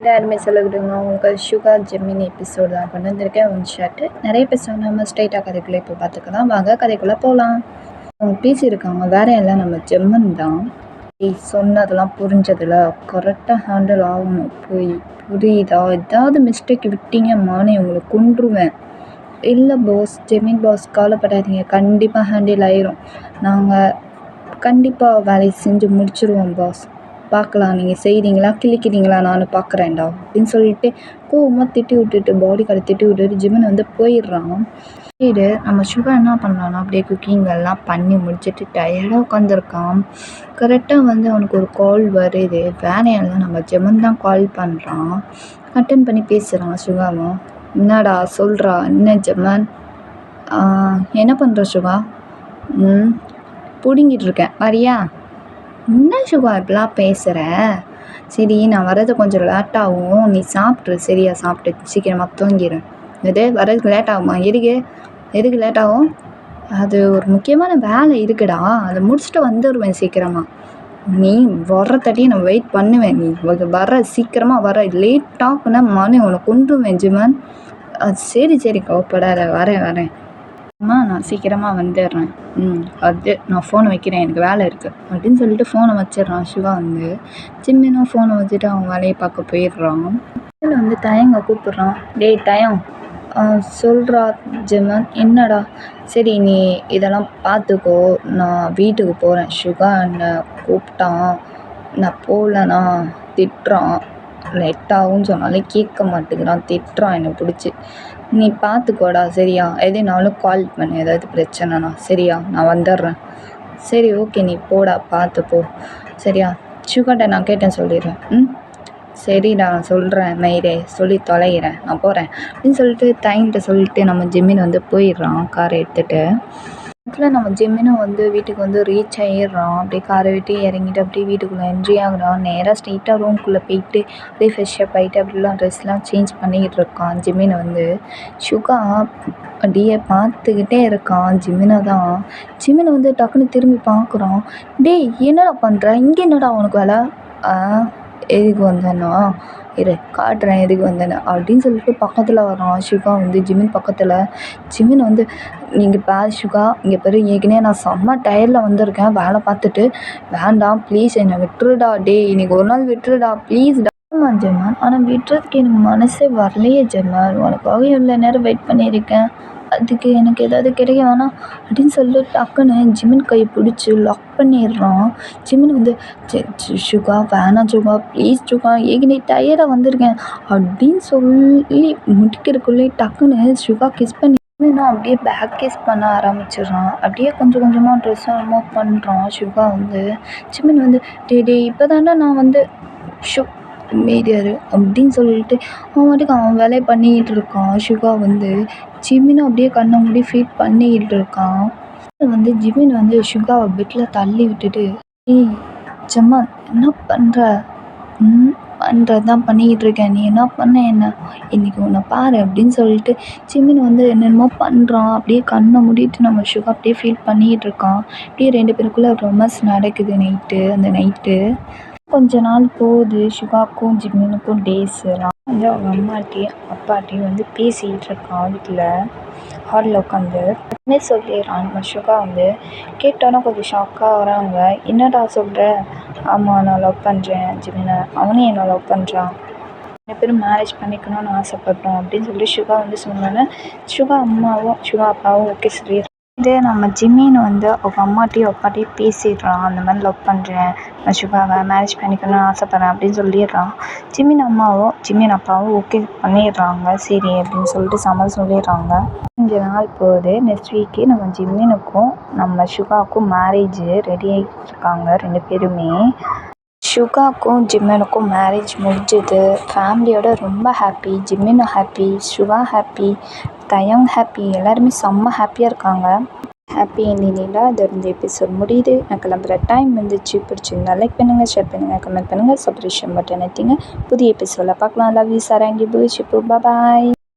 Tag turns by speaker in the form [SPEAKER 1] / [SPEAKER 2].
[SPEAKER 1] எல்லாருமே சொல்லக்கூடாதுங்க உங்கள் சுகா ஜெமினி எபிசோடு தான் கொண்டு வந்திருக்கேன் ஒன் ஷாட்டு நிறைய பேசுவாங்க. நம்ம ஸ்ட்ரைட்டாக கதைக்குள்ளே இப்போ பார்த்துக்கலாம் வாங்க கதைக்குள்ளே போகலாம். அவங்க பேசியிருக்காங்க வேற எல்லாம் நம்ம ஜெம்மன் தான். சொன்னதெல்லாம் புரிஞ்சதில்ல கரெக்டாக ஹேண்டில் ஆகணும் புரியுதா? ஏதாவது மிஸ்டேக் விட்டீங்க மானே உங்களை கொன்றுவேன். இல்லை பாஸ், ஜெமின் பாஸ் கவலைப்படாதீங்க, கண்டிப்பாக ஹேண்டில் ஆயிரும். நாங்கள் கண்டிப்பாக வேலையை செஞ்சு முடிச்சிருவோம் பாஸ். பார்க்கலாம், நீங்கள் செய்கிறீங்களா கிழிக்கிறீங்களா நானும் பார்க்குறேன்டா அப்படின்னு சொல்லிட்டு கோவமாக திட்டி விட்டுட்டு பாடி கார்டை திட்டி விட்டுட்டு ஜிமின் வந்து போயிடுறான். போயிட்டு நம்ம சுகா என்ன பண்ணலான்னா அப்படியே குக்கிங் எல்லாம் பண்ணி முடிச்சுட்டு டயர்டாக உட்காந்துருக்கான். கரெக்டாக வந்து அவனுக்கு ஒரு கால் வருது. வேலையெல்லாம் நம்ம ஜெமன் தான் கால் பண்ணுறான். அட்டன் பண்ணி பேசுகிறான் சுகாவும். என்னடா சொல்கிறா? என்ன ஜெமன்? என்ன பண்ணுற சுகா? பிடுங்கிட்டு இருக்கேன், வரியா? என்ன சுகா இப்படிலாம் பேசுகிற? சரி, நான் வர்றது கொஞ்சம் லேட்டாகும், நீ சாப்பிட்ரு. சரியா? சாப்பிட்டு சீக்கிரமாக தூங்கிடு. இது வர்றதுக்கு லேட் ஆகுமா? எதுக்கு லேட் ஆகும்? அது ஒரு முக்கியமான வேலை இருக்குடா, அதை முடிச்சுட்டு வந்துடுவேன் சீக்கிரமாக. நீ வர்றதாட்டியும் நான் வெயிட் பண்ணுவேன். நீ சீக்கிரமாக வர லேட் ஆகுனா மனு உன்னை கொண்டுருவேன் ஜிமன். சரி கோப்படாத, வரேன் அம்மா, நான் சீக்கிரமாக வந்துடுறேன். அது நான் ஃபோனை வைக்கிறேன், எனக்கு வேலை இருக்குது அப்படின்னு சொல்லிட்டு ஃபோனை வச்சிடுறான். சிவா வந்து ஜிம்மினும் ஃபோனை வச்சுட்டு அவன் வேலையை பார்க்க போயிடுறான். இதில் வந்து தயங்க கூப்பிட்றான். டேய் தயம், சொல்கிறா ஜிமன். என்னடா? சரி, நீ இதெல்லாம் பார்த்துக்கோ, நான் வீட்டுக்கு போகிறேன். சுகா என்னை கூப்பிட்டான், நான் போகலண்ணா திட்டுறான். லேட்டாகும்னு சொன்னாலே கேட்க மாட்டேங்கிறான், திட்டுறான் என்னை பிடிச்சி. நீ பார்த்துக்கோடா, சரியா? எதுனாலும் கால் பண்ணு, ஏதாவது பிரச்சனைனா. சரியா? நான் வந்துடுறேன். சரி ஓகே, நீ போடா, பார்த்து போ. சரியா? சுகாட்ட நான் கேட்டேன் சொல்லிடுறேன். சரிடா, நான் சொல்கிறேன் மயிரே, சொல்லி தொலைகிறேன், நான் போகிறேன் அப்படின்னு சொல்லிட்டு டைம்கிட்ட சொல்லிட்டு நம்ம ஜிம்மின் வந்து போயிடுறான் காரை எடுத்துகிட்டு. அதில் நம்ம ஜிம்மினும் வந்து வீட்டுக்கு வந்து ரீச் ஆகிடுறான். அப்படியே காரை விட்டு இறங்கிட்டு அப்படியே வீட்டுக்குள்ளே என்ட்ரி ஆகுறான். நேராக ஸ்ட்ரெயிட்டாக ரூம்குள்ளே போயிட்டு அப்படியே ஃப்ரெஷ்ஷப் ஆகிட்டு அப்படிலாம் ட்ரெஸ்லாம் சேஞ்ச் பண்ணிக்கிட்டு இருக்கான். ஜிம்மினை வந்து சுகா அப்படியே பார்த்துக்கிட்டே இருக்கான். ஜிம்மினை வந்து டக்குன்னு திரும்பி பார்க்குறான். டேய், என்னடா பண்ணுற இங்கே? என்னடா உனக்கு வேலை? எதுக்கு வந்தேன்னா காட்டுறேன் எதுக்கு வந்தேன்னு அப்படின்னு சொல்லிட்டு பக்கத்தில் வரான். சுகா வந்து ஜிமின் பக்கத்தில். ஜிமின் வந்து நீங்கள் பாரு சுகா, இங்கே பேர் ஏற்கனவே நான் செம்ம டயரில் வந்திருக்கேன் வேலை பார்த்துட்டு. வேண்டாம் ப்ளீஸ், என்னை விட்டுருடா. இன்றைக்கி ஒரு நாள் விட்டுருடா ப்ளீஸ்டா. ஆமாம் ஜெர்மன், ஆனால் விட்டுறதுக்கு எனக்கு மனசே வரலையே ஜெர்மன். உனக்காக எவ்வளோ நேரம் வெயிட் பண்ணியிருக்கேன், அதுக்கு எனக்கு ஏதாவது கிடைக்க வேணாம் அப்படின்னு சொல்லி டக்குன்னு ஜிமின் கையை பிடிச்சி லாக் பண்ணிடுறான். ஜிமின் வந்து சுகா வேணாம் சுகா ப்ளீஸ் சுகா, ஏற்கனவே டயர்டாக வந்திருக்கேன் அப்படின்னு சொல்லி முடிக்கிறதுக்குள்ளே டக்குன்னு சுகா கிஸ் பண்ணி அப்படியே பேக் கிஸ் பண்ண ஆரம்பிச்சிடுறான். அப்படியே கொஞ்சம் கொஞ்சமாக ட்ரெஸ்ஸை ரிமூவ் பண்ணுறான். சுகா வந்து ஜிமின் வந்து டே இப்போ தானே நான் வந்து மீடியாரு அப்படின்னு சொல்லிட்டு அவன் மட்டுக்கு அவன் வேலையை பண்ணிக்கிட்டு இருக்கான். சுகா வந்து ஜிமினும் அப்படியே கண்ணை மூடி ஃபீட் பண்ணிக்கிட்டு இருக்கான். வந்து ஜிமின் வந்து சுகாவை பெட்டில் தள்ளி விட்டுட்டு, ஏய் ஜம்மா என்ன பண்ணுற? பண்ணுறதான் பண்ணிக்கிட்டு இருக்கேன், நீ என்ன பண்ண என்ன இன்றைக்கி உன்னை பாரு அப்படின்னு சொல்லிட்டு ஜிமின் வந்து என்னென்னமோ பண்ணுறான். அப்படியே கண்ணை மூடிட்டு நம்ம சுகா அப்படியே ஃபீல் பண்ணிக்கிட்டு இருக்கான். அப்படியே 2 பேருக்குள்ளே ரொமான்ஸ் நடக்குது அந்த நைட்டு. கொஞ்ச நாள் போகுது. சுகாவுக்கும் ஜிமினுக்கும் டேஸ்லாம் வந்து அவங்க அம்மாட்டையும் அப்பாட்டையும் வந்து பேசிக்கிட்டு இருக்கான். வீட்டில் ஹாலில் உட்காந்து உடனே சொல்லிடுறான். நம்ம சுகா வந்து கேட்டோன்னா கொஞ்சம் ஷாக்காக வராங்க. என்னடா சொல்கிற? ஆமாம், நான் லவ் பண்ணுறேன் ஜிமினை, அவனையும் என்ன லவ் பண்ணுறான், 2 பேரும் மேரேஜ் பண்ணிக்கணும்னு ஆசைப்பட்றோம் அப்படின்னு சொல்லி சுகா வந்து சொன்னோன்னே சுகா அம்மாவும் சுகா அப்பாவும் ஓகே சொல்லிடுறாங்க. இதே நம்ம ஜிமின் வந்து அவங்க அம்மாட்டையும் அப்பாட்டையும் பேசிடுறான். அந்த மாதிரி லவ் பண்ணுறேன், நான் சுகாவை மேரேஜ் பண்ணிக்கணும்னு ஆசைப்பட்றேன் அப்படின்னு சொல்லிடுறான். ஜிமின் அம்மாவும் ஜிமின் அப்பாவும் ஓகே பண்ணிடுறாங்க. சரி அப்படின்னு சொல்லிட்டு சம்மதம் சொல்லிடுறாங்க. கொஞ்ச நாள் போகுது. நெக்ஸ்ட் வீக்கு நம்ம ஜிமினுக்கும் நம்ம சுகாவுக்கும் மேரேஜ் ரெடி ஆகிட்டு இருக்காங்க 2 பேருமே. சுகாவுக்கும் ஜிமினுக்கும் மேரேஜ் முடிஞ்சது. ஃபேமிலியோட ரொம்ப ஹாப்பி. ஜிமினும் ஹாப்பி, சுகா ஹாப்பி, தயம் ஹாப்பி, எல்லாருமே செம்ம ஹாப்பியாக இருக்காங்க. ஹாப்பி எண்டிங்கில் அது இந்த எபிசோட் முடியுது. நான் கிளம்புற டைம் வந்துச்சு. பிடிச்சிருந்தா லைக் பண்ணுங்கள், ஷேர் பண்ணுங்கள், கமெண்ட் பண்ணுங்கள், சப்ஸ்கிரிப்ஷன் பட்டன் எடுத்தீங்க. புதிய எபிசோடில் பார்க்கலாம். Love you sir, and bye.